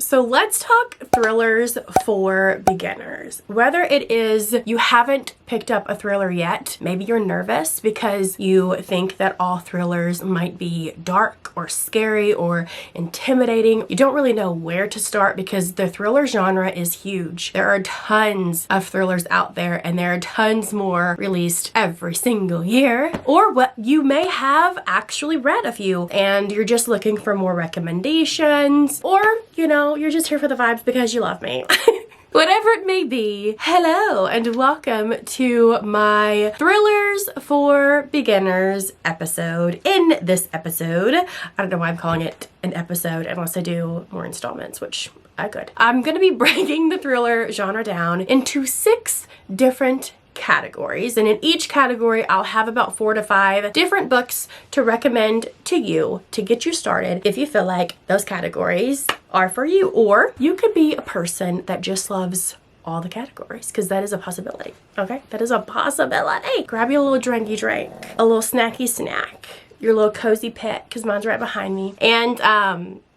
So let's talk thrillers for beginners. Whether it is you haven't picked up a thriller yet, maybe you're nervous because you think that all thrillers might be dark or scary or intimidating. You don't really know where to start because the thriller genre is huge. There are tons of thrillers out there and there are tons more released every single year. Or what you may have actually read a few and you're just looking for more recommendations, or you know, you're just here for the vibes because you love me. Whatever it may be, hello and welcome to my Thrillers for Beginners episode. In this episode, I don't know why I'm calling it an episode unless I do more installments, which I could. I'm gonna be breaking the thriller genre down into 6 different categories, and in each category I'll have about 4 to 5 different books to recommend to you to get you started if you feel like those categories are for you. Or you could be a person that just loves all the categories, because that is a possibility. Okay, that is a possibility. Grab you a little drinky drink, a little snacky snack, your little cozy pet, because mine's right behind me, and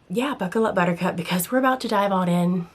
yeah, buckle up buttercup, because we're about to dive on in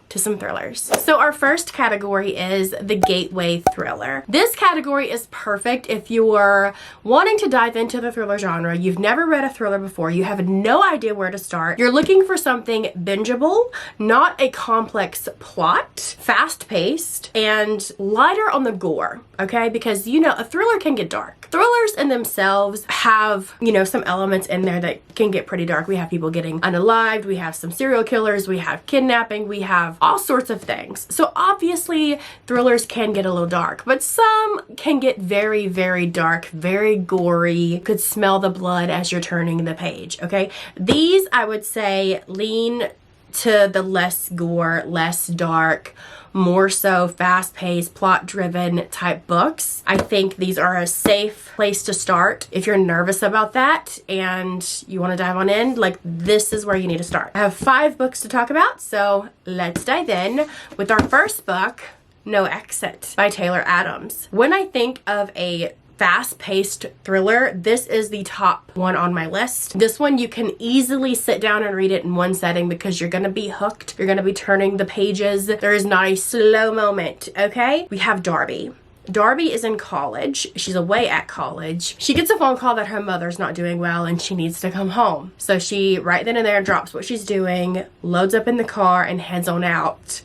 to some thrillers. So our first category is the gateway thriller. This category is perfect if you're wanting to dive into the thriller genre, you've never read a thriller before, you have no idea where to start, you're looking for something bingeable, not a complex plot, fast-paced, and lighter on the gore, okay? Because, you know, a thriller can get dark. Thrillers in themselves have, you know, some elements in there that can get pretty dark. We have people getting unalived, we have some serial killers, we have kidnapping, we have all sorts of things. So obviously thrillers can get a little dark, but some can get very, very dark, very gory. You could smell the blood as you're turning the page, okay? These, I would say, lean to the less gore, less dark, more so fast-paced, plot-driven type books. I think these are a safe place to start. If you're nervous about that and you want to dive on in, like, this is where you need to start. I have 5 books to talk about, so let's dive in with our first book, No Exit by Taylor Adams. When I think of a fast-paced thriller, this is the top one on my list. This one you can easily sit down and read it in one setting because you're gonna be hooked. You're gonna be turning the pages. There is not a slow moment, okay? We have Darby. Darby is in college. She's away at college. She gets a phone call that her mother's not doing well and she needs to come home. So she right then and there drops what she's doing, loads up in the car, and heads on out.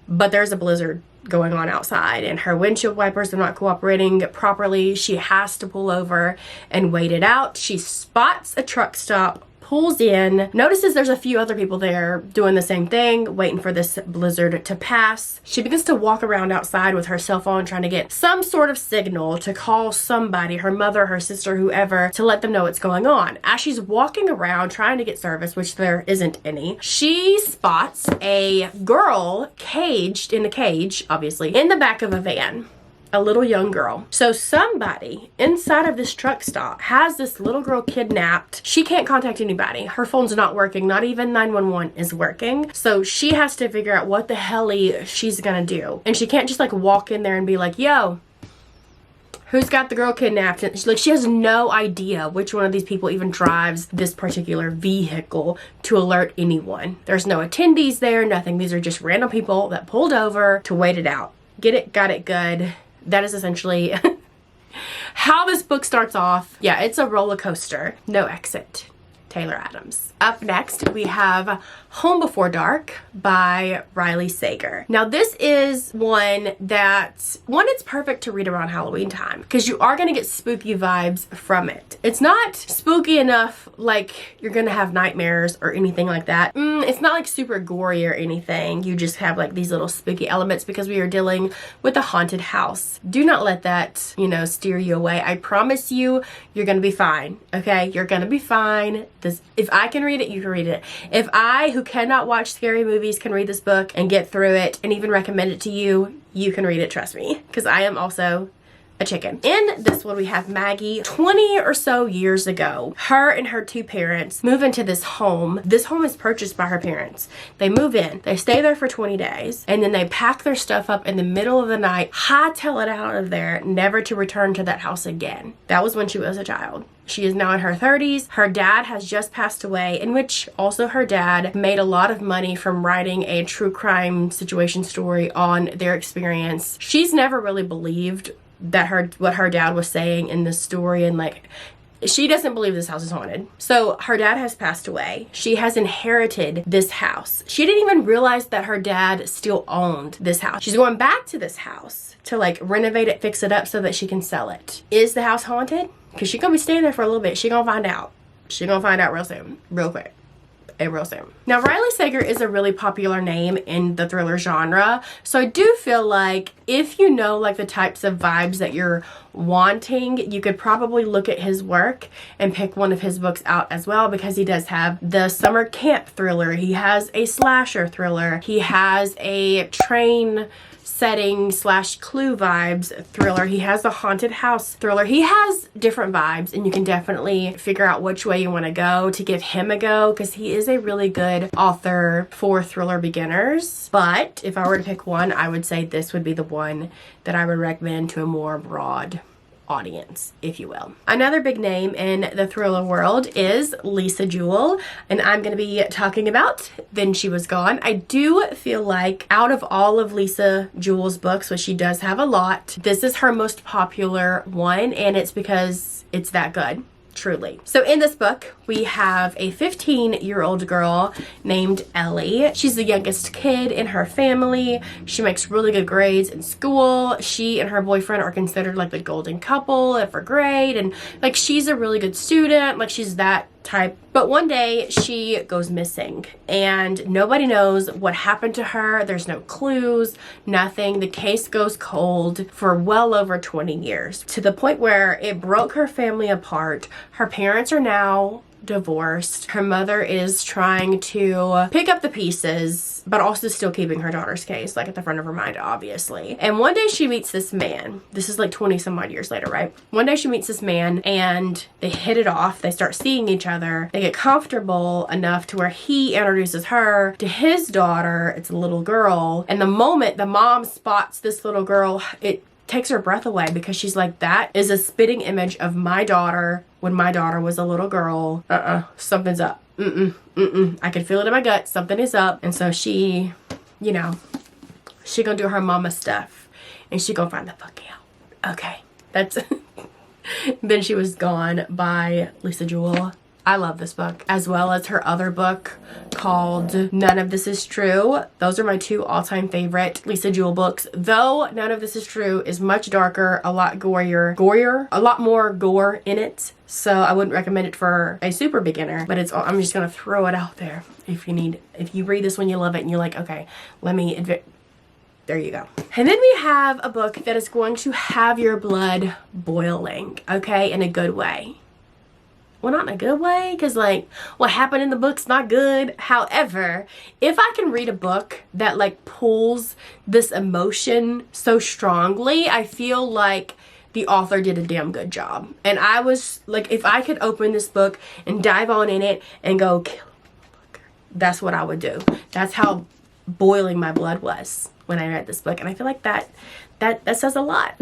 But there's a blizzard going on outside and her windshield wipers are not cooperating properly. She has to pull over and wait it out. She spots a truck stop, pulls in, notices there's a few other people there doing the same thing, waiting for this blizzard to pass. She begins to walk around outside with her cell phone trying to get some sort of signal to call somebody, her mother, her sister, whoever, to let them know what's going on. As she's walking around trying to get service, which there isn't any, she spots a girl caged in a cage, obviously, in the back of a van. A little young girl. So somebody inside of this truck stop has this little girl kidnapped. She can't contact anybody. Her phone's not working. Not even 911 is working. So she has to figure out what the hell she's gonna do. And she can't just like walk in there and be like, yo, who's got the girl kidnapped? And she has no idea which one of these people even drives this particular vehicle to alert anyone. There's no attendees there, nothing. These are just random people that pulled over to wait it out. Get it, got it, good. That is essentially how this book starts off. Yeah, it's a roller coaster. No Exit, Taylor Adams. Up next, we have Home Before Dark by Riley Sager. Now, this is one that, it's perfect to read around Halloween time because you are going to get spooky vibes from it. It's not spooky enough like you're going to have nightmares or anything like that. It's not like super gory or anything. You just have like these little spooky elements because we are dealing with a haunted house. Do not let that, you know, steer you away. I promise you, you're going to be fine. Okay? You're going to be fine. If I can read it, you can read it. If I, who cannot watch scary movies, can read this book and get through it and even recommend it to you, you can read it, trust me. Because I am also a chicken. In this one, we have Maggie. 20 or so years ago, her and her two parents move into this home. This home is purchased by her parents. They move in, they stay there for 20 days, and then they pack their stuff up in the middle of the night, hightail it out of there, never to return to that house again. That was when she was a child. She is now in her 30s. Her dad has just passed away, in which also her dad made a lot of money from writing a true crime situation story on their experience. She's never really believed that what her dad was saying in this story, and like, she doesn't believe this house is haunted. So her dad has passed away. She has inherited this house. She didn't even realize that her dad still owned this house. She's going back to this house to like renovate it, fix it up so that she can sell it. Is the house haunted? Because she's gonna be staying there for a little bit. She's gonna find out. She's gonna find out real soon, real quick. Real soon. Now, Riley Sager is a really popular name in the thriller genre, so I do feel like if you know like the types of vibes that you're wanting, you could probably look at his work and pick one of his books out as well, because he does have the summer camp thriller, he has a slasher thriller, he has a train setting / clue vibes thriller, he has the haunted house thriller. He has different vibes, and you can definitely figure out which way you want to go to give him a go, because he is a really good author for thriller beginners. But if I were to pick one, I would say this would be the one that I would recommend to a more broad audience, if you will. Another big name in the thriller world is Lisa Jewell, and I'm going to be talking about Then She Was Gone. I do feel like out of all of Lisa Jewell's books, which she does have a lot, this is her most popular one, and it's because it's that good. Truly. So in this book, we have a 15-year-old girl named Ellie. She's the youngest kid in her family. She makes really good grades in school. She and her boyfriend are considered like the golden couple of her grade, and like she's a really good student. Like she's that type. But one day she goes missing and nobody knows what happened to her. There's no clues, nothing. The case goes cold for well over 20 years, to the point where it broke her family apart. Her parents are now divorced. Her mother is trying to pick up the pieces, but also still keeping her daughter's case like at the front of her mind, obviously. And one day she meets this man. This is like 20 some odd years later, right? One day she meets this man and they hit it off. They start seeing each other. They get comfortable enough to where he introduces her to his daughter. It's a little girl. And the moment the mom spots this little girl, it takes her breath away, because she's like, that is a spitting image of my daughter when my daughter was a little girl. Something's up. I can feel it in my gut. Something is up. And so she, you know, she gonna do her mama stuff and she gonna find the fuck out. Okay, that's Then She Was Gone by Lisa Jewell. I love this book, as well as her other book called None of This Is True. Those are my two all-time favorite Lisa Jewell books, though None of This Is True is much darker, a lot gorier, a lot more gore in it. So I wouldn't recommend it for a super beginner, but I'm just gonna throw it out there if you read this one, you love it, and you're like, okay, there you go. And then we have a book that is going to have your blood boiling, okay, in a good way. Well, not in a good way, because like what happened in the book's not good. However, if I can read a book that like pulls this emotion so strongly, I feel like the author did a damn good job. And I was like, if I could open this book and dive on in it and go kill a motherfucker, that's what I would do. That's how boiling my blood was when I read this book. And I feel like that says a lot.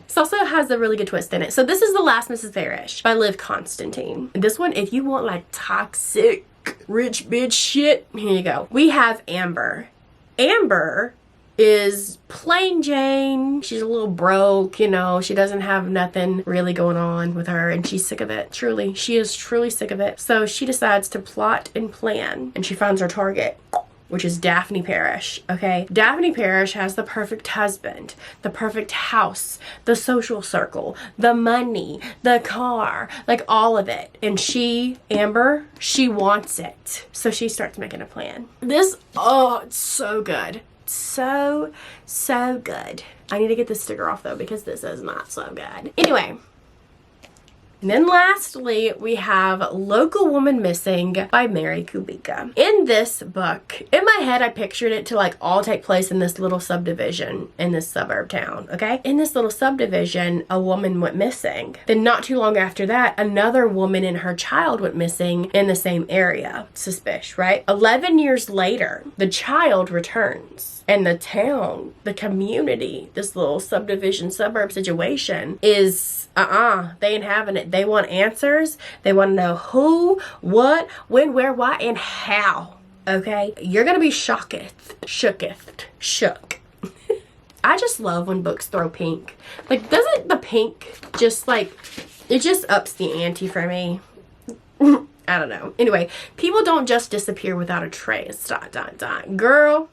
This also has a really good twist in it. So this is The Last Mrs. Parrish by Liv Constantine. This one, if you want like toxic rich bitch shit, here you go. We have Amber. Amber is plain Jane. She's a little broke, you know, she doesn't have nothing really going on with her, and she's sick of it. Truly, she is truly sick of it. So she decides to plot and plan, and she finds her target, which is Daphne Parrish, okay? Daphne Parrish has the perfect husband, the perfect house, the social circle, the money, the car, like all of it. And she, Amber, she wants it. So she starts making a plan. This, oh, it's so good. So good. I need to get this sticker off though, because this is not so good. Anyway, And then lastly, we have Local Woman Missing by Mary Kubica. In this book, in my head, I pictured it to like all take place in this little subdivision in this suburb town, okay? In this little subdivision, a woman went missing. Then not too long after that, another woman and her child went missing in the same area. Suspicious, right? 11 years later, the child returns. And the town, the community, this little subdivision suburb situation is they ain't having it. They want answers. They want to know who, what, when, where, why, and how. Okay? You're gonna be shook. I just love when books throw pink. Like, doesn't the pink just like, it just ups the ante for me. I don't know. Anyway, people don't just disappear without a trace. ... Girl,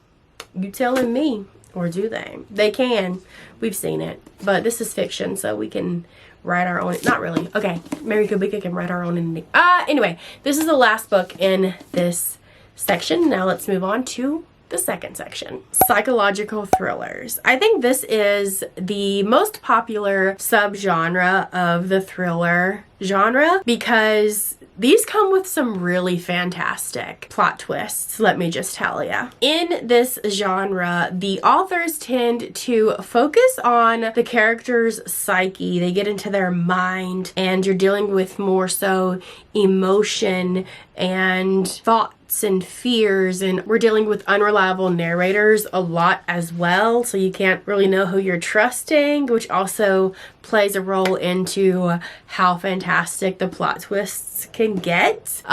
you telling me, or do they? They can. We've seen it. But this is fiction, so we can write our own. Not really. Okay, Mary Kubica can write our own ending. Anyway, this is the last book in this section. Now let's move on to the second section. Psychological thrillers. I think this is the most popular subgenre of the thriller genre because these come with some really fantastic plot twists, let me just tell ya. In this genre, the authors tend to focus on the character's psyche. They get into their mind, and you're dealing with more so emotion and thoughts and fears, and we're dealing with unreliable narrators a lot as well, so you can't really know who you're trusting, which also plays a role into how fantastic the plot twists can get.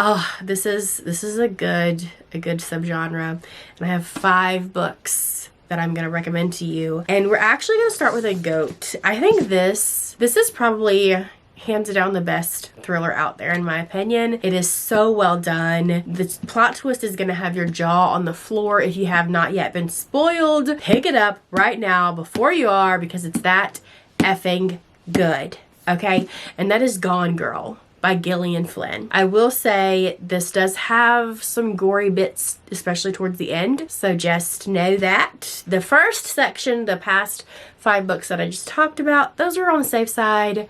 This is a good subgenre, and I have 5 books that I'm gonna recommend to you, and we're actually gonna start with a goat. I think this is probably hands down the best thriller out there, in my opinion. It is so well done. The plot twist is gonna have your jaw on the floor. If you have not yet been spoiled, pick it up right now before you are, because it's that effing good, okay? And that is Gone Girl by Gillian Flynn. I will say this does have some gory bits, especially towards the end, so just know that. The first section, the past 5 books that I just talked about, those are on the safe side.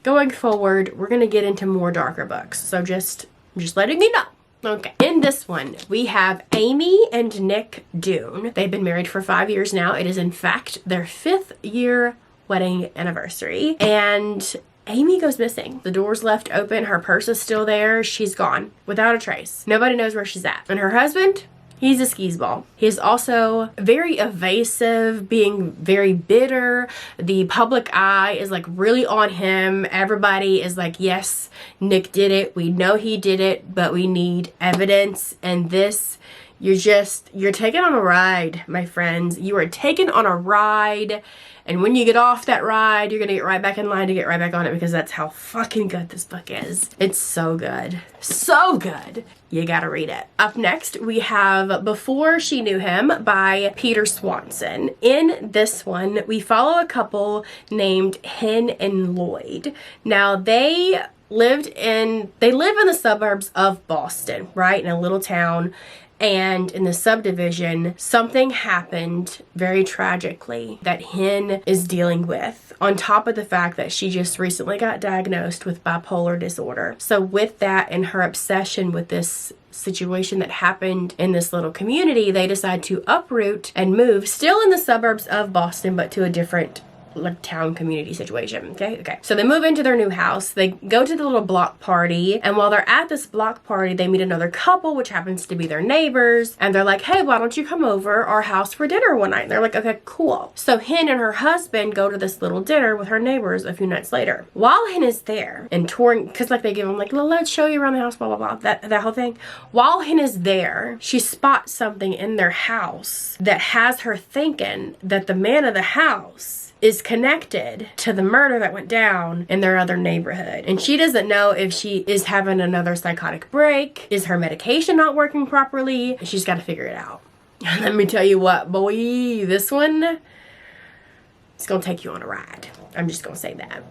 Going forward, we're gonna get into more darker books, so just letting you know. Okay, in this one, we have Amy and Nick Dune. They've been married for 5 years now. It is, in fact, their 5th year wedding anniversary, and Amy goes missing. The door's left open, her purse is still there, she's gone, without a trace. Nobody knows where she's at. And her husband? He's a skee-ball. He's also very evasive, being very bitter. The public eye is like really on him. Everybody is like, yes, Nick did it. We know he did it, but we need evidence. And this, you're taken on a ride, my friends. You are taken on a ride. And when you get off that ride, you're gonna get right back in line to get right back on it, because that's how fucking good this book is. It's so good. So good. You gotta read it. Up next, we have Before She Knew Him by Peter Swanson. In this one, we follow a couple named Hen and Lloyd. Now, they live in the suburbs of Boston, right? In a little town. And in the subdivision, something happened very tragically that Hen is dealing with, on top of the fact that she just recently got diagnosed with bipolar disorder. So with that and her obsession with this situation that happened in this little community, they decide to uproot and move, still in the suburbs of Boston, but to a different like town community situation. Okay. So they move into their new house. They go to the little block party, and while they're at this block party, they meet another couple, which happens to be their neighbors, and they're like, hey, why don't you come over our house for dinner one night? And they're like, okay, cool. So Hen and her husband go to this little dinner with her neighbors a few nights later. While Hen is there and touring, because like they give them like, let's show you around the house, blah blah blah, that whole thing. While Hen is there, she spots something in their house that has her thinking that the man of the house is connected to the murder that went down in their other neighborhood. And she doesn't know if she is having another psychotic break. Is her medication not working properly? She's got to figure it out. Let me tell you what, boy, this one, it's gonna take you on a ride. I'm just gonna say that.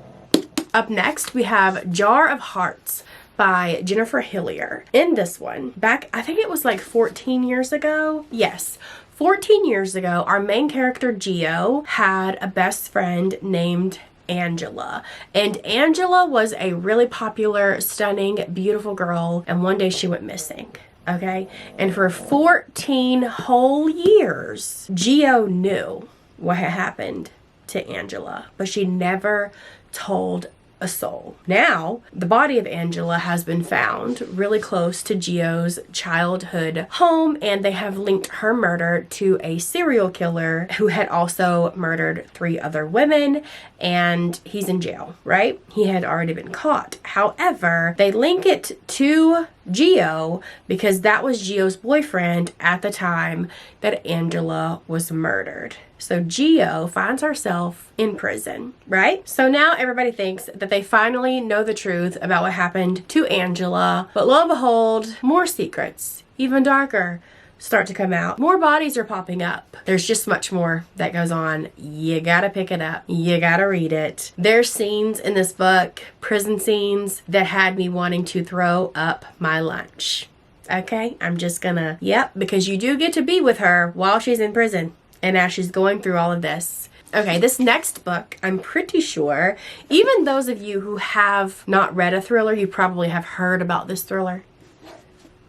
Up next, we have Jar of Hearts by Jennifer Hillier. In this one, back, I think it was like 14 years ago. Yes. 14 years ago, our main character, Geo, had a best friend named Angela. And Angela was a really popular, stunning, beautiful girl, and one day she went missing. Okay? And for 14 whole years, Geo knew what had happened to Angela, but she never told a soul. Now, the body of Angela has been found really close to Geo's childhood home, and they have linked her murder to a serial killer who had also murdered 3 other women, and he's in jail, right? He had already been caught. However, they link it to Geo because that was Geo's boyfriend at the time that Angela was murdered. So Geo finds herself in prison, right? So now everybody thinks that they finally know the truth about what happened to Angela. But lo and behold, more secrets, even darker, start to come out. More bodies are popping up. There's just much more that goes on. You gotta pick it up. You gotta read it. There's scenes in this book, prison scenes, that had me wanting to throw up my lunch. Okay? I'm just gonna, because you do get to be with her while she's in prison and as she's going through all of this. Okay, this next book, I'm pretty sure, even those of you who have not read a thriller, you probably have heard about this thriller.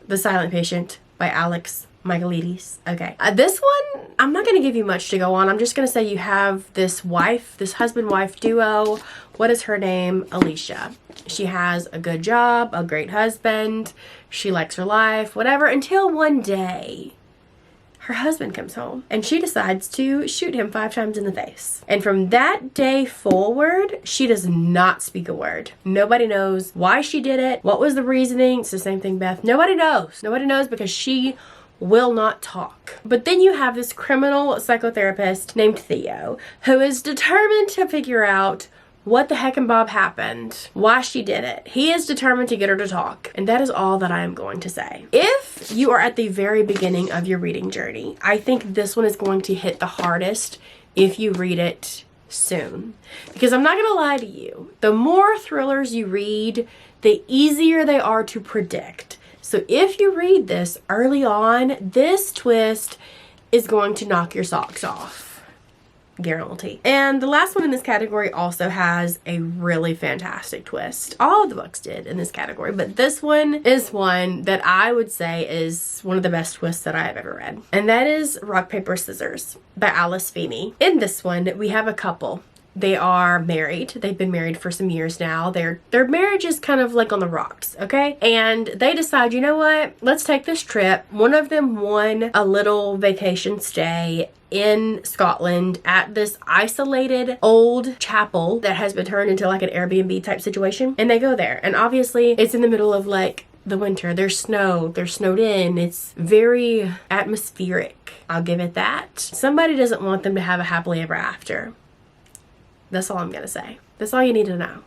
The Silent Patient by Alex Michaelides. Okay. This one, I'm not going to give you much to go on. I'm just going to say you have this husband-wife duo. What is her name? Alicia. She has a good job, a great husband. She likes her life, whatever, until one day her husband comes home and she decides to shoot him 5 times in the face. And from that day forward, she does not speak a word. Nobody knows why she did it. What was the reasoning? It's the same thing, Beth. Nobody knows. Nobody knows because she will not talk. But then you have this criminal psychotherapist named Theo who is determined to figure out what the heck and bob happened, why she did it. He is determined to get her to talk. And that is all that I am going to say. If you are at the very beginning of your reading journey, I think this one is going to hit the hardest if you read it soon. Because I'm not going to lie to you, the more thrillers you read, the easier they are to predict. So if you read this early on, this twist is going to knock your socks off. Guarantee. And the last one in this category also has a really fantastic twist. All of the books did in this category, but this one is one that I would say is one of the best twists that I have ever read. And that is Rock, Paper, Scissors by Alice Feeney. In this one, we have a couple. They are married. They've been married for some years now. Their marriage is kind of like on the rocks, okay? And they decide, you know what? Let's take this trip. One of them won a little vacation stay in Scotland at this isolated old chapel that has been turned into like an Airbnb type situation. And they go there. And obviously it's in the middle of like the winter. There's snow. They're snowed in. It's very atmospheric. I'll give it that. Somebody doesn't want them to have a happily ever after. That's all I'm going to say. That's all you need to know.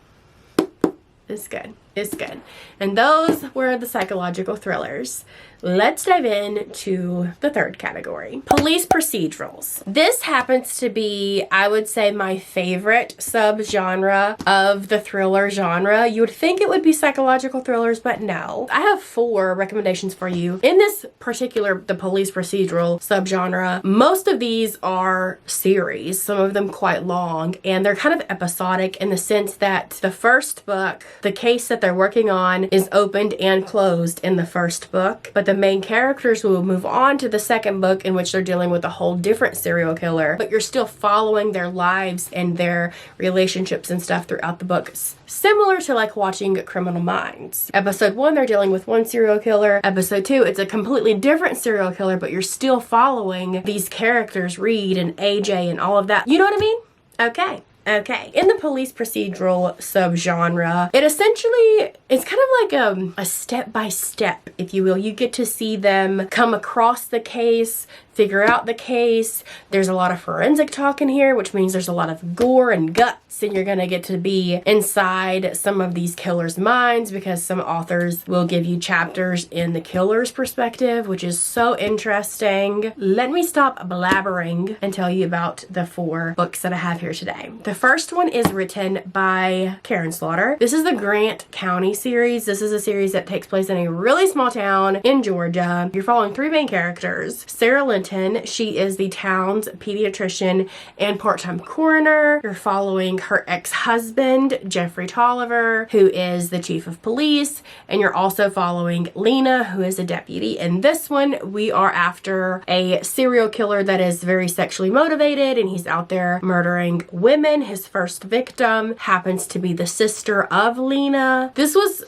It's good. It's good. And those were the psychological thrillers. Let's dive into the third category. Police procedurals. This happens to be, I would say, my favorite subgenre of the thriller genre. You would think it would be psychological thrillers, but no. I have 4 recommendations for you. In this particular, the police procedural subgenre, most of these are series, some of them quite long, and they're kind of episodic in the sense that the first book, the case that they're working on is opened and closed in the first book, but the main characters will move on to the second book in which they're dealing with a whole different serial killer, but you're still following their lives and their relationships and stuff throughout the books. Similar to like watching Criminal Minds. Episode 1, they're dealing with one serial killer. Episode 2, it's a completely different serial killer, but you're still following these characters, Reed and AJ and all of that. You know what I mean? Okay. In the police procedural subgenre, it essentially is kind of like a step-by-step, if you will. You get to see them come across the case, figure out the case. There's a lot of forensic talk in here, which means there's a lot of gore and guts, and you're gonna get to be inside some of these killers' minds because some authors will give you chapters in the killer's perspective, which is so interesting. Let me stop blabbering and tell you about the 4 books that I have here today. The The first one is written by Karin Slaughter. This is the Grant County series. This is a series that takes place in a really small town in Georgia. You're following three main characters. Sarah Linton, she is the town's pediatrician and part-time coroner. You're following her ex-husband, Jeffrey Tolliver, who is the chief of police. And you're also following Lena, who is a deputy. In this one, we are after a serial killer that is very sexually motivated, and he's out there murdering women. His first victim happens to be the sister of Lena. This was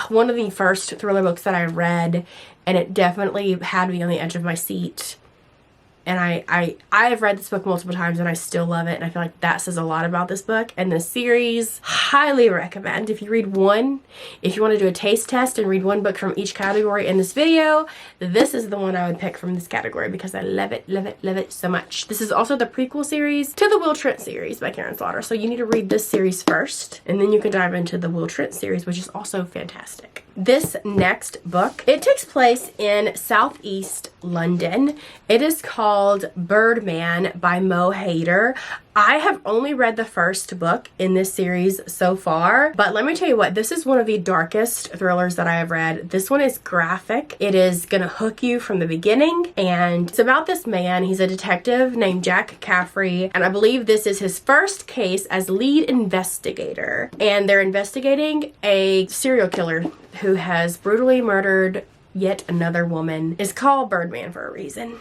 one of the first thriller books that I read, and it definitely had me on the edge of my seat. And I have read this book multiple times and I still love it. And I feel like that says a lot about this book and this series. Highly recommend. If you read one, if you want to do a taste test and read one book from each category in this video, this is the one I would pick from this category because I love it, love it, love it so much. This is also the prequel series to the Will Trent series by Karin Slaughter. So you need to read this series first and then you can dive into the Will Trent series, which is also fantastic. This next book, it takes place in Southeast London. It is called Birdman by Mo Hader. I have only read the first book in this series so far, but let me tell you what, this is one of the darkest thrillers that I have read. This one is graphic. It is gonna hook you from the beginning, and it's about this man. He's a detective named Jack Caffrey, and I believe this is his first case as lead investigator, and they're investigating a serial killer who has brutally murdered yet another woman. It's called Birdman for a reason.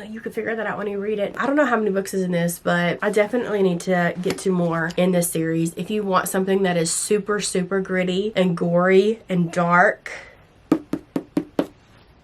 You can figure that out when you read it. I don't know how many books is in this, but I definitely need to get to more in this series. If you want something that is super, super gritty and gory and dark,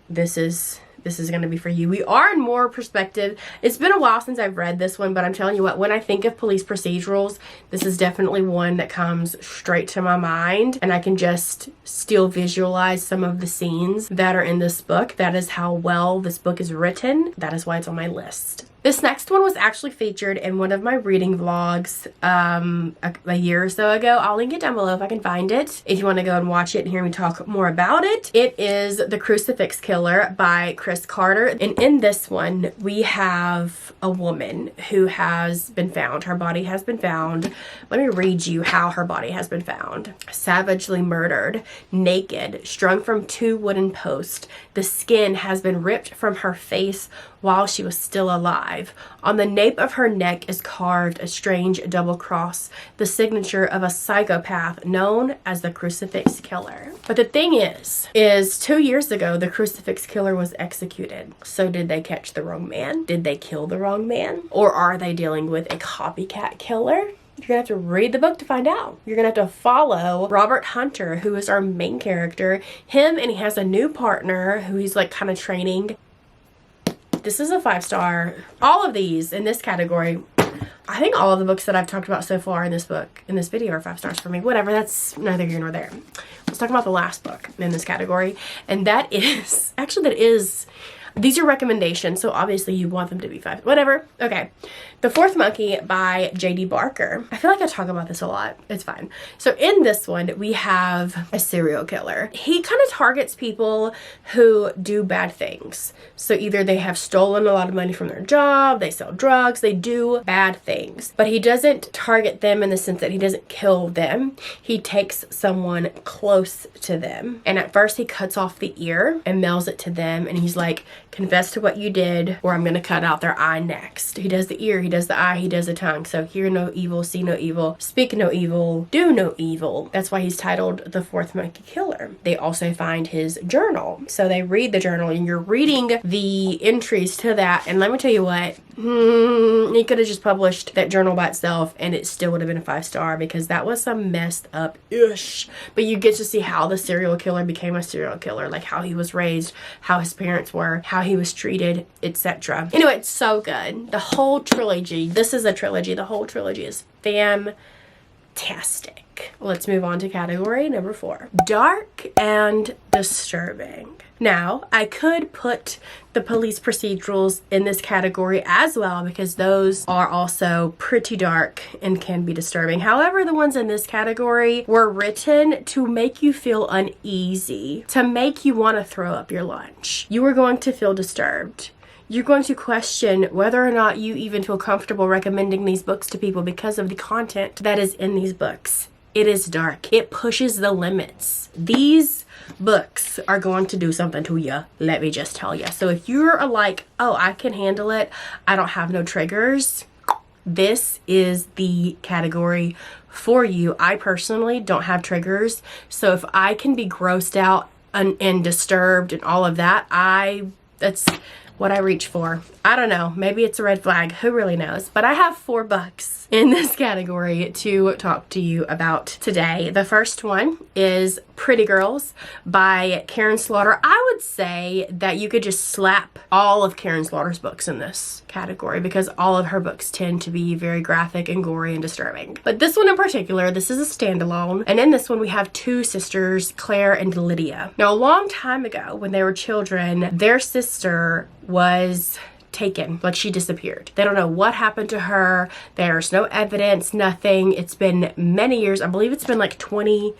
this is going to be for you. We are in more perspective. It's been a while since I've read this one, but I'm telling you what, when I think of police procedurals, this is definitely one that comes straight to my mind, and I can just still visualize some of the scenes that are in this book. That is how well this book is written. That is why it's on my list. This next one was actually featured in one of my reading vlogs a year or so ago. I'll link it down below if I can find it, if you want to go and watch it and hear me talk more about it. It is The Crucifix Killer by Chris Carter. And in this one, we have a woman who has been found. Her body has been found. Let me read you how her body has been found. Savagely murdered, naked, strung from 2 wooden posts. The skin has been ripped from her face while she was still alive. On the nape of her neck is carved a strange double cross, the signature of a psychopath known as the Crucifix Killer. But the thing is 2 years ago, the Crucifix Killer was executed. So did they catch the wrong man? Did they kill the wrong man? Or are they dealing with a copycat killer? You're gonna have to read the book to find out. You're gonna have to follow Robert Hunter, who is our main character. Him, and he has a new partner who he's like kind of training. This is a 5-star. All of these in this category, I think all of the books that I've talked about so far in this video are 5 stars for me. Whatever, that's neither here nor there. Let's talk about the last book in this category. And that is, these are recommendations, so obviously you want them to be 5. Whatever. Okay. The Fourth Monkey by J.D. Barker. I feel like I talk about this a lot. It's fine. So in this one, we have a serial killer. He kind of targets people who do bad things. So either they have stolen a lot of money from their job, they sell drugs, they do bad things. But he doesn't target them in the sense that he doesn't kill them. He takes someone close to them. And at first he cuts off the ear and mails it to them. And he's like, confess to what you did, or I'm going to cut out their eye next. He does the ear, he does the eye, he does the tongue. So hear no evil, see no evil, speak no evil, do no evil. That's why he's titled The Fourth Monkey Killer. They also find his journal. So they read the journal, and you're reading the entries to that. And let me tell you what, he could have just published that journal by itself and it still would have been a 5-star, because that was some messed up-ish. But you get to see how the serial killer became a serial killer, like how he was raised, how his parents were, how he was treated, etc. Anyway, it's so good. The whole trilogy, this is a trilogy, the whole trilogy is fantastic. Let's move on to category number 4. Dark and disturbing. Now, I could put the police procedurals in this category as well, because those are also pretty dark and can be disturbing. However, the ones in this category were written to make you feel uneasy, to make you want to throw up your lunch. You were going to feel disturbed. you're going to question whether or not you even feel comfortable recommending these books to people because of the content that is in these books. It is dark. It pushes the limits. These books are going to do something to you, let me just tell you. So if you're like, oh, I can handle it, I don't have no triggers, this is the category for you. I personally don't have triggers, so if I can be grossed out and disturbed and all of that, that's what I reach for. I don't know, maybe it's a red flag, who really knows? But I have 4 books in this category to talk to you about today. The first one is Pretty Girls by Karin Slaughter. I would say that you could just slap all of Karin Slaughter's books in this category because all of her books tend to be very graphic and gory and disturbing. But this one in particular, this is a standalone, and in this one we have 2 sisters, Claire and Lydia. Now, a long time ago when they were children, their sister was taken, like she disappeared. They don't know what happened to her. There's no evidence, nothing. It's been many years. I believe it's been like 20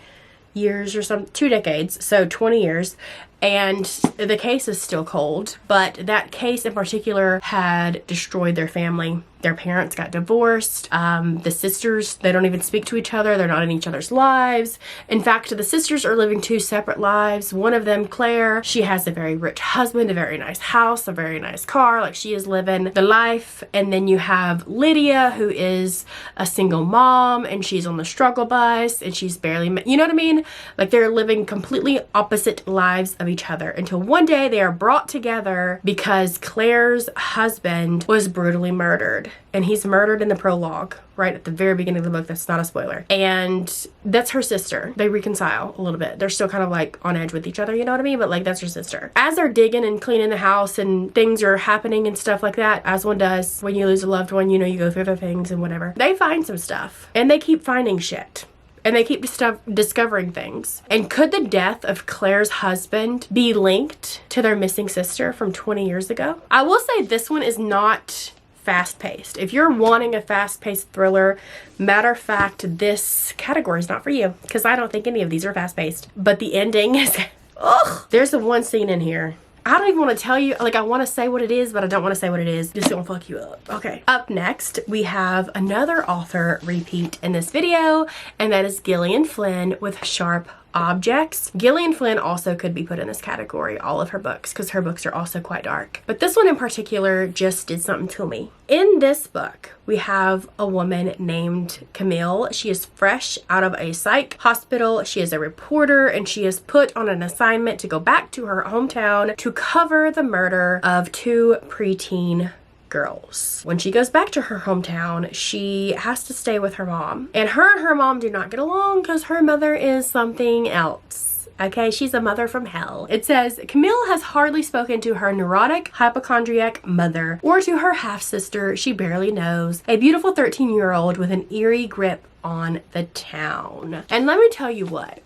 years or some 2 decades, so 20 years, and the case is still cold. But that case in particular had destroyed their family. Their parents got divorced. The sisters, they don't even speak to each other. They're not in each other's lives. In fact, the sisters are living 2 separate lives. One of them, Claire, she has a very rich husband, a very nice house, a very nice car. Like, she is living the life. And then you have Lydia, who is a single mom, and she's on the struggle bus, and she's barely, you know what I mean? Like, they're living completely opposite lives of each other until one day they are brought together because Claire's husband was brutally murdered. And he's murdered in the prologue, right at the very beginning of the book. That's not a spoiler. And that's her sister. They reconcile a little bit. They're still kind of like on edge with each other, you know what I mean? But like, that's her sister. As they're digging and cleaning the house and things are happening and stuff like that, as one does when you lose a loved one, you know, you go through the things and whatever. They find some stuff and they keep finding shit. And they keep discovering things. And could the death of Claire's husband be linked to their missing sister from 20 years ago? I will say this one is not fast-paced. If you're wanting a fast-paced thriller, matter of fact, this category is not for you because I don't think any of these are fast-paced. But the ending is, ugh. There's the one scene in here. I don't even want to tell you, like, I want to say what it is, but I don't want to say what it is. It's gonna fuck you up. Okay. Up next, we have another author repeat in this video, and that is Gillian Flynn with Sharp Objects. Gillian Flynn also could be put in this category, all of her books, because her books are also quite dark. But this one in particular just did something to me. In this book, we have a woman named Camille. She is fresh out of a psych hospital. She is a reporter, and she is put on an assignment to go back to her hometown to cover the murder of 2 preteen girls. When she goes back to her hometown, she has to stay with her mom. And her mom do not get along because her mother is something else. Okay, she's a mother from hell. It says, Camille has hardly spoken to her neurotic, hypochondriac mother or to her half-sister she barely knows, a beautiful 13-year-old with an eerie grip on the town. And let me tell you what.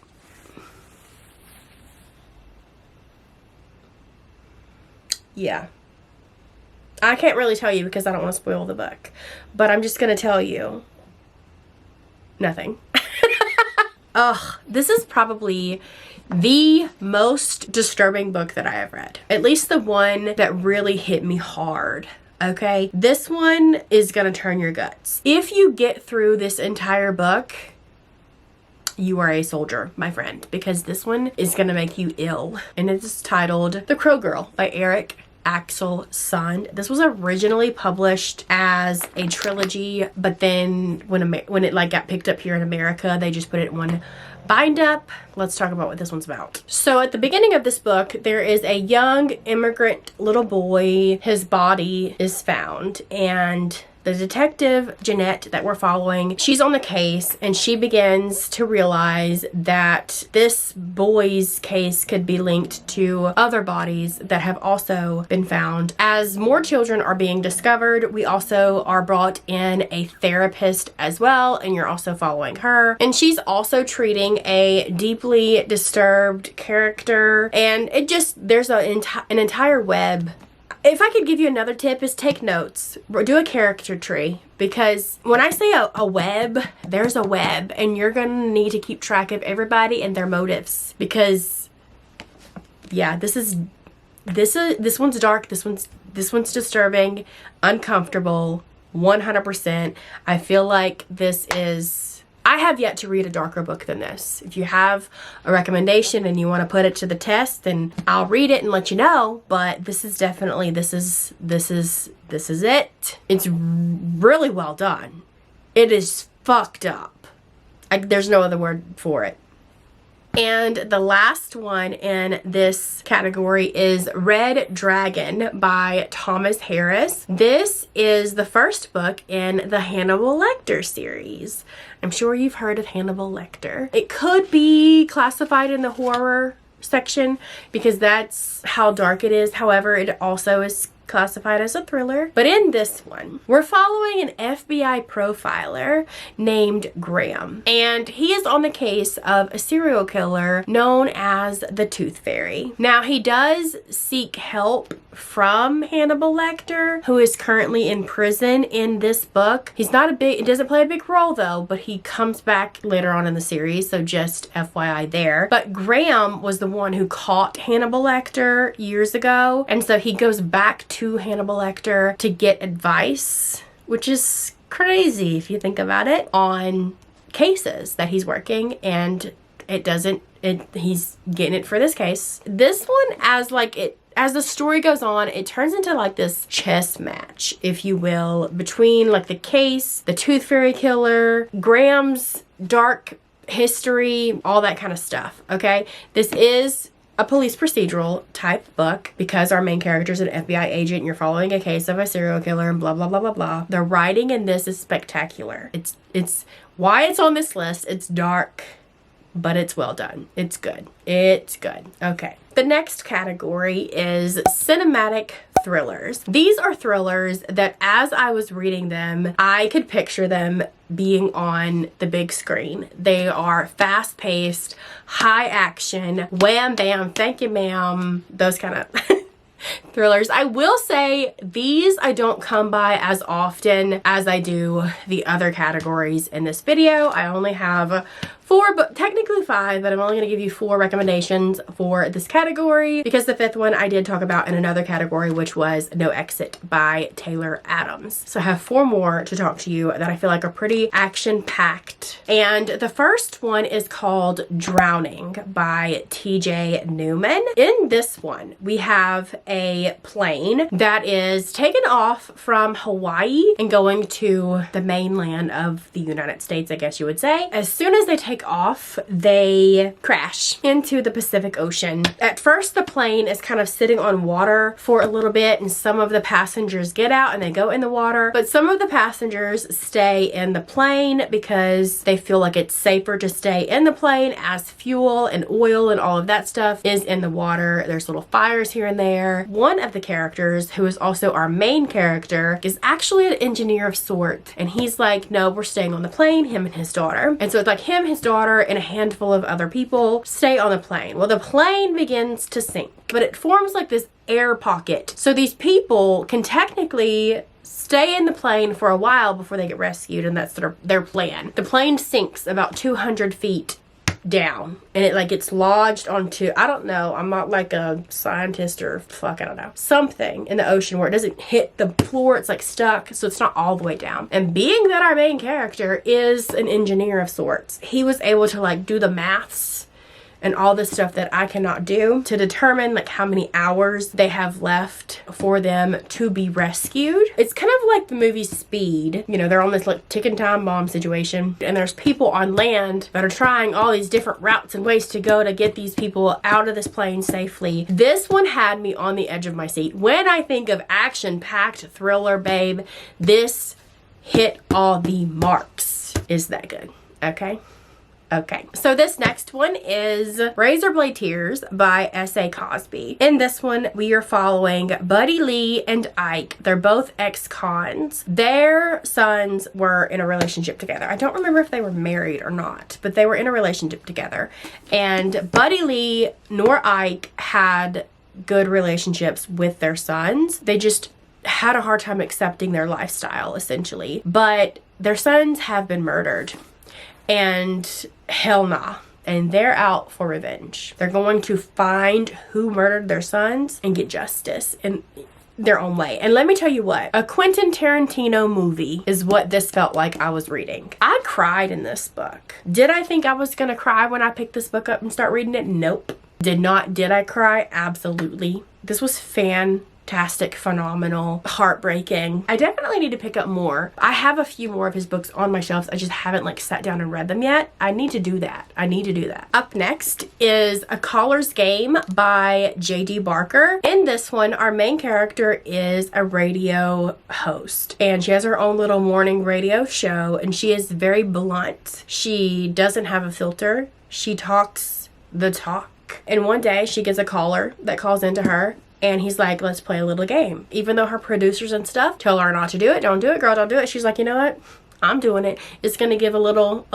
Yeah. I can't really tell you because I don't want to spoil the book, but I'm just going to tell you nothing. Ugh, this is probably the most disturbing book that I have read. At least the one that really hit me hard. Okay, this one is going to turn your guts. If you get through this entire book, you are a soldier, my friend, because this one is going to make you ill. And it's titled The Crow Girl by Eric Axel Sund. This was originally published as a trilogy, but then when it like got picked up here in America, they just put it in one bind up. Let's talk about what this one's about. So at the beginning of this book, there is a young immigrant little boy. His body is found, and the detective, Jeanette, that we're following, she's on the case, and she begins to realize that this boy's case could be linked to other bodies that have also been found. As more children are being discovered, we also are brought in a therapist as well, and you're also following her. And she's also treating a deeply disturbed character, and it just, there's an entire web. If I could give you another tip, is take notes. Do a character tree, because when I say a web, there's a web, and you're gonna need to keep track of everybody and their motives, because yeah, this one's dark, this one's This one's disturbing, uncomfortable, 100%. I feel like this is... I have yet to read a darker book than this. If you have a recommendation and you want to put it to the test, then I'll read it and let you know. But this is definitely, this is it. It's really well done. It is fucked up. There's no other word for it. And the last one in this category is Red Dragon by Thomas Harris. This is the first book in the Hannibal Lecter series. I'm sure you've heard of Hannibal Lecter. It could be classified in the horror section because that's how dark it is. However, it also is classified as a thriller. But in this one, we're following an FBI profiler named Graham, and he is on the case of a serial killer known as the Tooth Fairy. Now, he does seek help from Hannibal Lecter, who is currently in prison in this book. He's not a big, it doesn't play a big role though, but he comes back later on in the series, so just FYI there. But Graham was the one who caught Hannibal Lecter years ago, and so he goes back to Hannibal Lecter to get advice, which is crazy if you think about it, on cases that he's working, and he's getting it for this case. This one, as the story goes on, it turns into like this chess match, if you will, between like the case, the Tooth Fairy killer, Graham's dark history, all that kind of stuff, okay? This is a police procedural type book because our main character is an FBI agent and you're following a case of a serial killer and blah, blah, blah, blah, blah. The writing in this is spectacular. It's why it's on this list. It's dark, but it's well done. It's good. It's good. Okay. The next category is cinematic thrillers. These are thrillers that as I was reading them, I could picture them being on the big screen. They are fast-paced, high action, wham bam, thank you ma'am, those kind of thrillers. I will say these I don't come by as often as I do the other categories in this video. I only have 4, but technically 5, but I'm only going to give you 4 recommendations for this category because the 5th one I did talk about in another category, which was No Exit by Taylor Adams. So I have 4 more to talk to you that I feel like are pretty action-packed. And the first one is called Drowning by TJ Newman. In this one, we have a plane that is taken off from Hawaii and going to the mainland of the United States, I guess you would say. As soon as they take off, they crash into the Pacific Ocean. At first, the plane is kind of sitting on water for a little bit, and some of the passengers get out and they go in the water, but some of the passengers stay in the plane because they feel like it's safer to stay in the plane as fuel and oil and all of that stuff is in the water. There's little fires here and there. One of the characters, who is also our main character, is actually an engineer of sorts, and he's like, no, we're staying on the plane, him and his daughter. And so it's like him, his daughter, and a handful of other people stay on the plane. Well, the plane begins to sink, but it forms like this air pocket. So these people can technically stay in the plane for a while before they get rescued, and that's their plan. The plane sinks about 200 feet down, and it like gets lodged onto, I don't know, I'm not like a scientist or I don't know, something in the ocean where it doesn't hit the floor, it's like stuck, so it's not all the way down. And being that our main character is an engineer of sorts, he was able to like do the maths and all this stuff that I cannot do to determine like how many hours they have left for them to be rescued. It's kind of like the movie Speed. You know, they're on this like ticking time bomb situation, and there's people on land that are trying all these different routes and ways to go to get these people out of this plane safely. This one had me on the edge of my seat. When I think of action-packed thriller, babe, this hit all the marks. Is that good? Okay. Okay, so this next one is Razorblade Tears by S.A. Cosby. In this one, we are following Buddy Lee and Ike. They're both ex-cons. Their sons were in a relationship together. I don't remember if they were married or not, but they were in a relationship together. And Buddy Lee nor Ike had good relationships with their sons. They just had a hard time accepting their lifestyle, essentially. But their sons have been murdered. And hell nah. And they're out for revenge. They're going to find who murdered their sons and get justice. And their own way. And let me tell you what, a Quentin Tarantino movie is what this felt like I was reading. I cried in this book. Did I think I was gonna cry when I picked this book up and start reading it? Nope. Did I cry? Absolutely. This was fantastic, phenomenal, heartbreaking. I definitely need to pick up more. I have a few more of his books on my shelves. I just haven't like sat down and read them yet. I need to do that. Up next is A Caller's Game by J.D. Barker. In this one, our main character is a radio host, and she has her own little morning radio show, and she is very blunt. She doesn't have a filter. She talks the talk. And one day she gets a caller that calls into her, and he's like, let's play a little game. Even though her producers and stuff tell her not to do it, don't do it, girl, don't do it. She's like, you know what? I'm doing it. It's gonna give a little,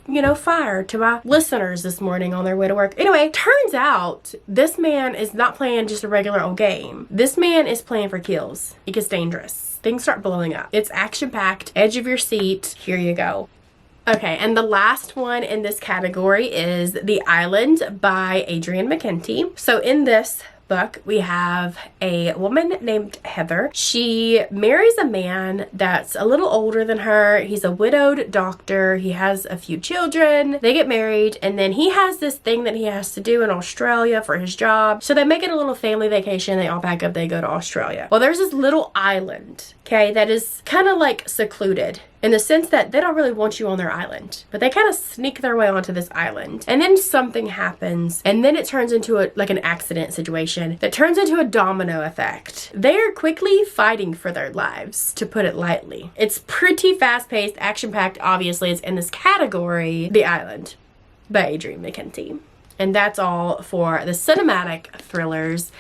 you know, fire to my listeners this morning on their way to work. Anyway, turns out this man is not playing just a regular old game. This man is playing for kills. It gets dangerous. Things start blowing up. It's action-packed, edge of your seat. Here you go. Okay, and the last one in this category is The Island by Adrienne McKenty. So in this book, we have a woman named Heather. She marries a man that's a little older than her. He's a widowed doctor. He has a few children. They get married, and then he has this thing that he has to do in Australia for his job. So they make it a little family vacation. They all pack up, they go to Australia. Well, there's this little island, okay, that is kind of like secluded, in the sense that they don't really want you on their island, but they kind of sneak their way onto this island. And then something happens, and then it turns into like an accident situation that turns into a domino effect. They are quickly fighting for their lives, to put it lightly. It's pretty fast-paced, action-packed. Obviously, it's in this category, The Island by Adrienne McKenty. And that's all for the cinematic thrillers.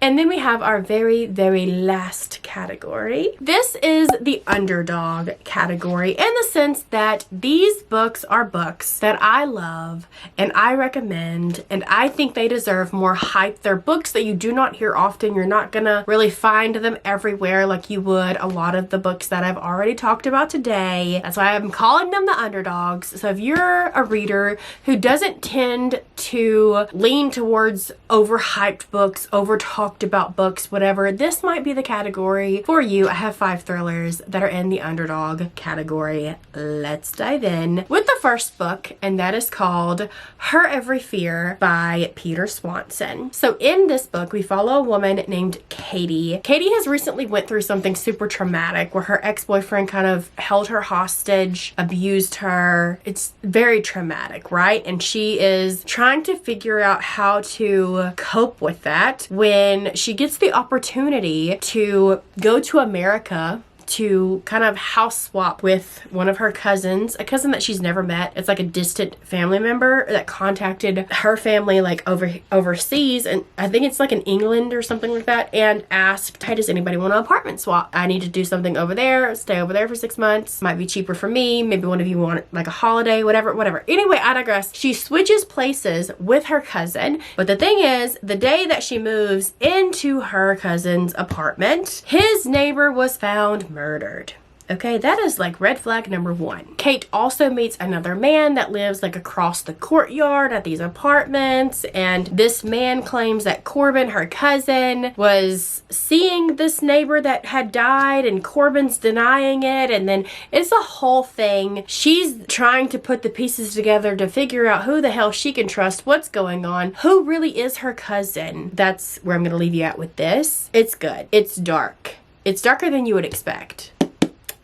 And then we have our very, very last category. This is the underdog category, in the sense that these books are books that I love and I recommend, and I think they deserve more hype. They're books that you do not hear often. You're not gonna really find them everywhere like you would a lot of the books that I've already talked about today. That's why I'm calling them the underdogs. So if you're a reader who doesn't tend to lean towards overhyped books, over-talked about books, whatever, this might be the category for you. I have 5 thrillers that are in the underdog category. Let's dive in with the first book, and that is called Her Every Fear by Peter Swanson. So in this book, we follow a woman named Katie. Katie has recently went through something super traumatic where her ex-boyfriend kind of held her hostage, abused her. It's very traumatic, right? And she is trying to figure out how to cope with that when she gets the opportunity to go to America to kind of house swap with one of her cousins, a cousin that she's never met. It's like a distant family member that contacted her family like overseas, and I think it's like in England or something like that, and asked, hey, does anybody want an apartment swap? I need to do something over there, stay over there for 6 months. Might be cheaper for me. Maybe one of you want like a holiday, whatever. Anyway, I digress. She switches places with her cousin, but the thing is, the day that she moves into her cousin's apartment, his neighbor was found murdered. Okay, that is like red flag number 1. Kate also meets another man that lives like across the courtyard at these apartments, and this man claims that Corbin, her cousin, was seeing this neighbor that had died, and Corbin's denying it, and then it's a whole thing. She's trying to put the pieces together to figure out who the hell she can trust, what's going on, who really is her cousin. That's where I'm gonna leave you at with this. It's good. It's dark. It's darker than you would expect.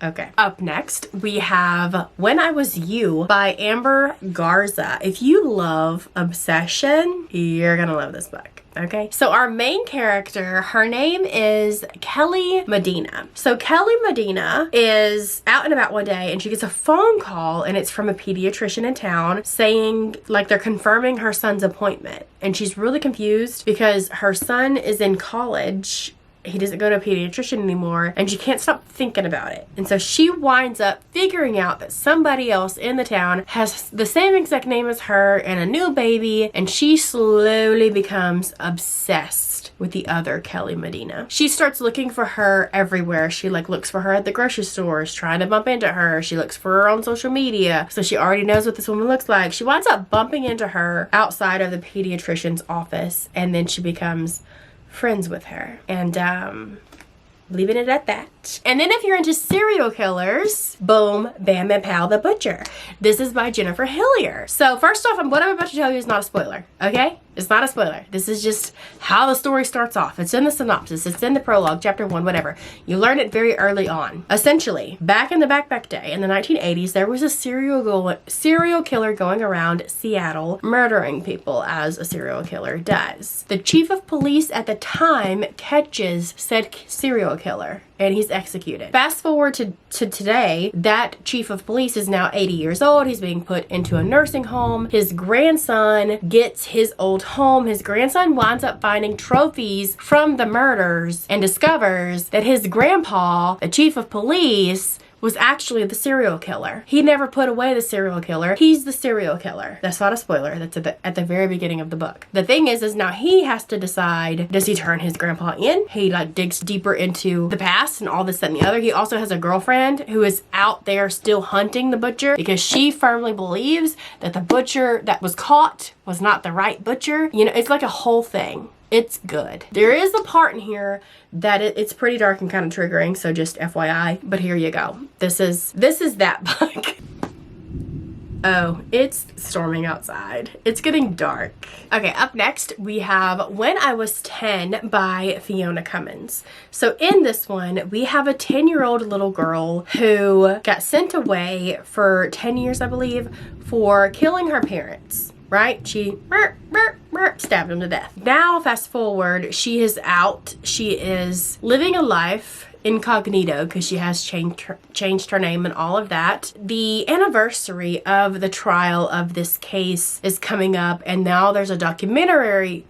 Okay. Up next, we have When I Was You by Amber Garza. If you love obsession, you're gonna love this book. Okay, so our main character, her name is Kelly Medina. So Kelly Medina is out and about one day, and she gets a phone call, and it's from a pediatrician in town saying like they're confirming her son's appointment. And she's really confused because her son is in college. He doesn't go to a pediatrician anymore, and she can't stop thinking about it. And so she winds up figuring out that somebody else in the town has the same exact name as her and a new baby, and she slowly becomes obsessed with the other Kelly Medina. She starts looking for her everywhere. She like looks for her at the grocery stores, trying to bump into her. She looks for her on social media, so she already knows what this woman looks like. She winds up bumping into her outside of the pediatrician's office, and then she becomes friends with her. And Leaving it at that. And then if you're into serial killers, boom, bam, and pow, The Butcher. This is by Jennifer Hillier. So first off, what I'm about to tell you is not a spoiler, okay? It's not a spoiler. This is just how the story starts off. It's in the synopsis. It's in the prologue, chapter 1, whatever. You learn it very early on. Essentially, back in the back day, in the 1980s, there was a serial killer going around Seattle murdering people as a serial killer does. The chief of police at the time catches said serial killer and he's executed. Fast forward to today, that chief of police is now 80 years old. He's being put into a nursing home. His grandson gets his old home. His grandson winds up finding trophies from the murders and discovers that his grandpa, the chief of police, was actually the serial killer. He never put away the serial killer. He's the serial killer. That's not a spoiler. That's at the very beginning of the book. The thing is now he has to decide, does he turn his grandpa in? He digs deeper into the past and all this, that, and the other. He also has a girlfriend who is out there still hunting the butcher because she firmly believes that the butcher that was caught was not the right butcher. You know, it's like a whole thing. It's good. There is a part in here that it's pretty dark and kind of triggering, so just FYI, but here you go. This is that book. Oh, it's storming outside. It's getting dark. Okay, up next we have When I Was 10 by Fiona Cummins. So in this one, we have a 10-year-old little girl who got sent away for 10 years, I believe, for killing her parents. Right? She stabbed him to death. Now, fast forward, she is out. She is living a life incognito because she has changed her name and all of that. The anniversary of the trial of this case is coming up, and now there's a documentary?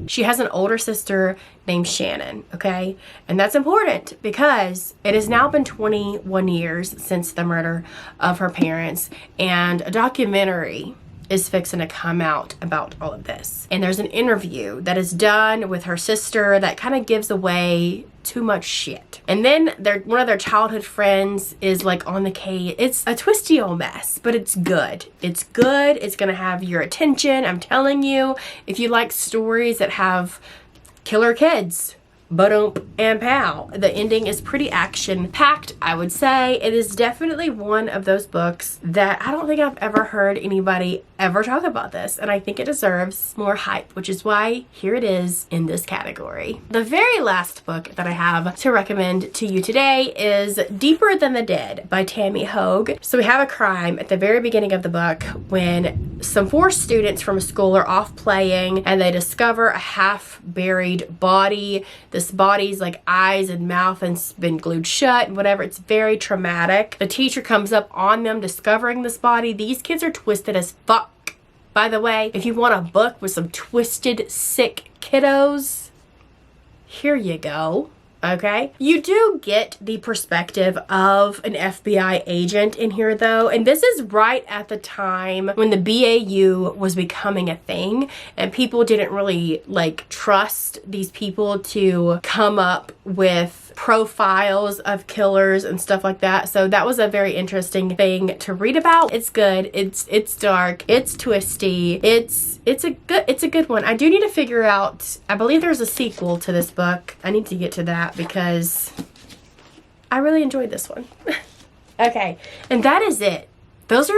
She has an older sister named Shannon, okay? And that's important because it has now been 21 years since the murder of her parents, and a documentary is fixing to come out about all of this. And there's an interview that is done with her sister that kind of gives away too much shit. And then one of their childhood friends is like on the case. It's a twisty old mess, but it's good. It's good. It's gonna have your attention. I'm telling you, if you like stories that have killer kids, ba-dum and pow. The ending is pretty action-packed, I would say. It is definitely one of those books that I don't think I've ever heard anybody ever talk about this, and I think it deserves more hype, which is why here it is in this category. The very last book that I have to recommend to you today is Deeper Than the Dead by Tammy Hogue. So we have a crime at the very beginning of the book when some 4 students from a school are off playing and they discover a half-buried body. This body's like eyes and mouth and been glued shut and whatever. It's very traumatic. The teacher comes up on them discovering this body. These kids are twisted as fuck. By the way, if you want a book with some twisted, sick kiddos, here you go. Okay, you do get the perspective of an FBI agent in here though, and this is right at the time when the BAU was becoming a thing and people didn't really like trust these people to come up with profiles of killers and stuff like that. So that was a very interesting thing to read about. It's good. It's dark. It's twisty. It's a good one. I do need to figure out, I believe there's a sequel to this book. I need to get to that because I really enjoyed this one. Okay, and that is it. That's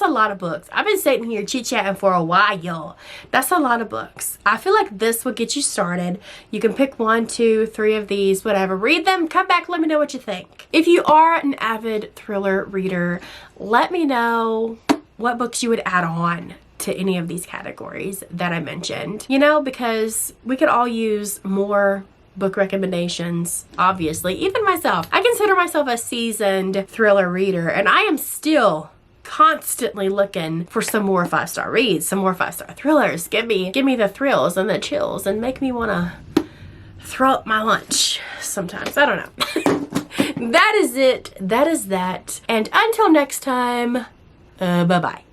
a lot of books. I've been sitting here chit-chatting for a while. That's a lot of books. I feel like this will get you started. You can pick 1, 2, 3 of these, whatever. Read them, come back, let me know what you think. If you are an avid thriller reader, let me know what books you would add on to any of these categories that I mentioned. You know, because we could all use more book recommendations, obviously. Even myself. I consider myself a seasoned thriller reader, and I am still constantly looking for some more 5-star reads, some more 5-star thrillers. Give me the thrills and the chills and make me want to throw up my lunch sometimes. I don't know. That is it. That is that. And until next time, bye-bye.